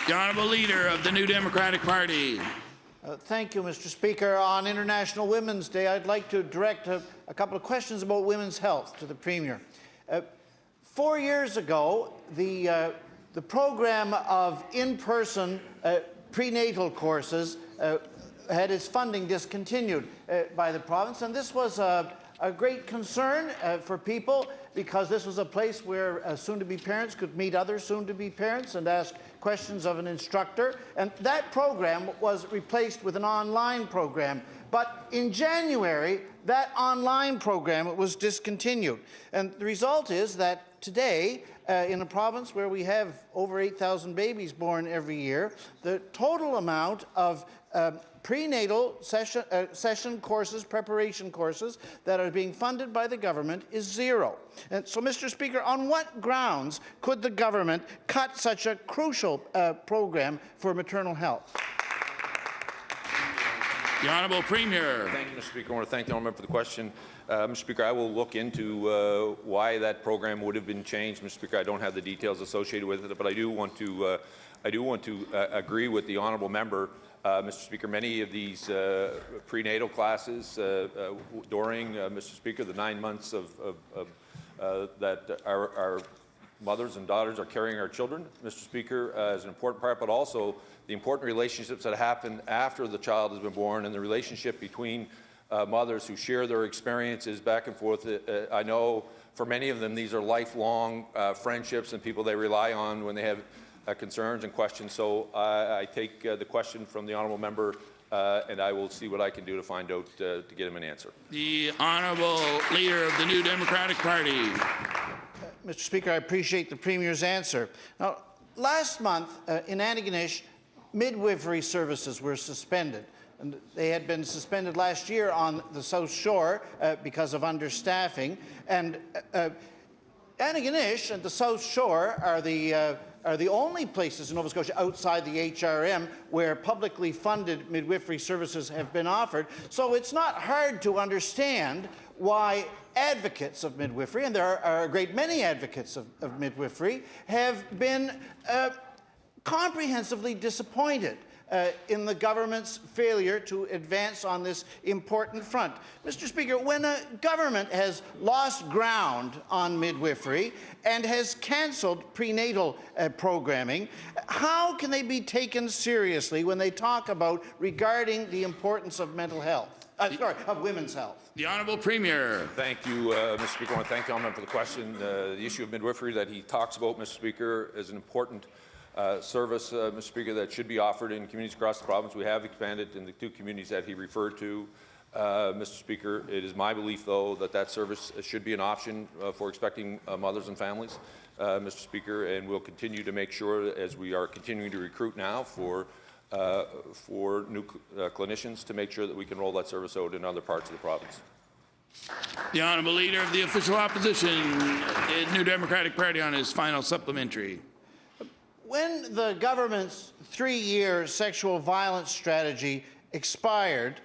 The Honourable Leader of the New Democratic Party. Thank you, Mr. Speaker. On International Women's Day, I'd like to direct a couple of questions about women's health to the Premier. 4 years ago, the program of in-person prenatal courses had its funding discontinued by the province, and this was a great concern for people, because this was a place where soon-to-be parents could meet other soon-to-be parents and ask questions of an instructor. And that program was replaced with an online program. But in January, that online program was discontinued. And the result is that today, in a province where we have over 8,000 babies born every year, the total amount of prenatal session courses, preparation courses that are being funded by the government is zero. And so, Mr. Speaker, on what grounds could the government cut such a crucial program for maternal health? The Honourable Premier. Thank you, Mr. Speaker. I want to thank the honourable member for the question. Mr. Speaker, I will look into why that program would have been changed. Mr. Speaker, I don't have the details associated with it, but I do want to agree with the honourable member. Mr. Speaker, many of these prenatal classes during, Mr. Speaker, the 9 months that our mothers and daughters are carrying our children, Mr. Speaker, is an important part, but also the important relationships that happen after the child has been born, and the relationship between mothers who share their experiences back and forth. I know for many of them these are lifelong friendships and people they rely on when they have concerns and questions. So I take the question from the honourable member, and I will see what I can do to find out to get him an answer. The Honourable Leader of the New Democratic Party. Mr. Speaker, I appreciate the Premier's answer. Now, last month in Antigonish, midwifery services were suspended. And they had been suspended last year on the South Shore because of understaffing. And Antigonish and the South Shore are the only places in Nova Scotia outside the HRM where publicly funded midwifery services have been offered. So it's not hard to understand why advocates of midwifery, and there are a great many advocates of midwifery, have been comprehensively disappointed in the government's failure to advance on this important front. Mr. Speaker, when a government has lost ground on midwifery and has cancelled prenatal programming, how can they be taken seriously when they talk about regarding the importance of mental health? Of women's health. The Honourable Premier. Thank you, Mr. Speaker. I want to thank the honourable member for the question. The issue of midwifery that he talks about, Mr. Speaker, is an important service, Mr. Speaker, that should be offered in communities across the province. We have expanded in the 2 communities that he referred to. Mr. Speaker, it is my belief, though, that that service should be an option for expecting mothers and families, Mr. Speaker, and we'll continue to make sure, as we are continuing to recruit now for new clinicians, to make sure that we can roll that service out in other parts of the province. The Honourable Leader of the Official Opposition, the New Democratic Party, on his final supplementary. When the government's 3-year sexual violence strategy expired,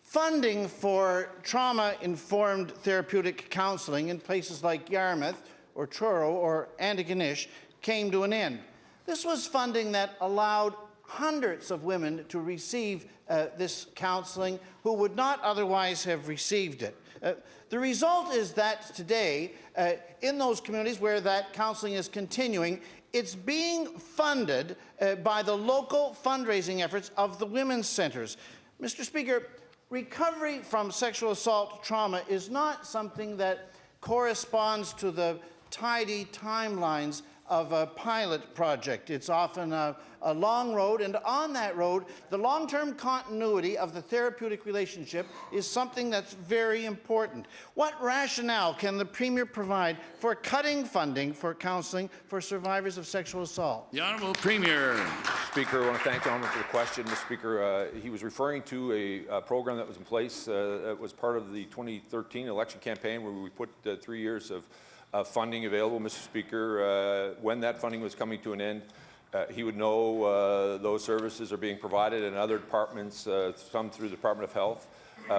funding for trauma-informed therapeutic counselling in places like Yarmouth or Truro or Antigonish came to an end. This was funding that allowed hundreds of women to receive this counselling who would not otherwise have received it. The result is that today, in those communities where that counselling is continuing, it's being funded by the local fundraising efforts of the women's centres. Mr. Speaker, recovery from sexual assault trauma is not something that corresponds to the tidy timelines of a pilot project. It's often a long road, and on that road, the long-term continuity of the therapeutic relationship is something that's very important. What rationale can the Premier provide for cutting funding for counselling for survivors of sexual assault? The Honourable Premier. Speaker, I want to thank the honourable for the question. Mr. Speaker, he was referring to a program that was in place that was part of the 2013 election campaign, where we put 3 years of funding available, Mr. Speaker. When that funding was coming to an end, he would know those services are being provided in other departments, some through the Department of Health.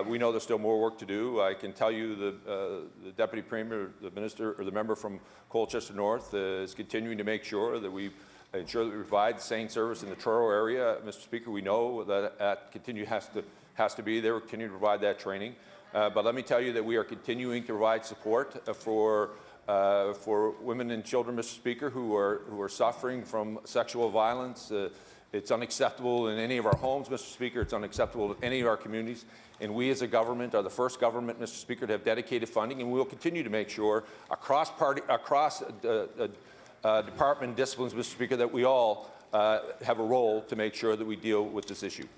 We know there's still more work to do. I can tell you the Deputy Premier, the Minister, or the member from Colchester North is continuing to make sure that we ensure that we provide the same service in the Truro area. Mr. Speaker, we know that has to be there. We're continuing to provide that training. But let me tell you that we are continuing to provide support for women and children, Mr. Speaker, who are suffering from sexual violence. It's unacceptable in any of our homes, Mr. Speaker. It's unacceptable in any of our communities. And we as a government are the first government, Mr. Speaker, to have dedicated funding, and we will continue to make sure across department disciplines, Mr. Speaker, that we all have a role to make sure that we deal with this issue.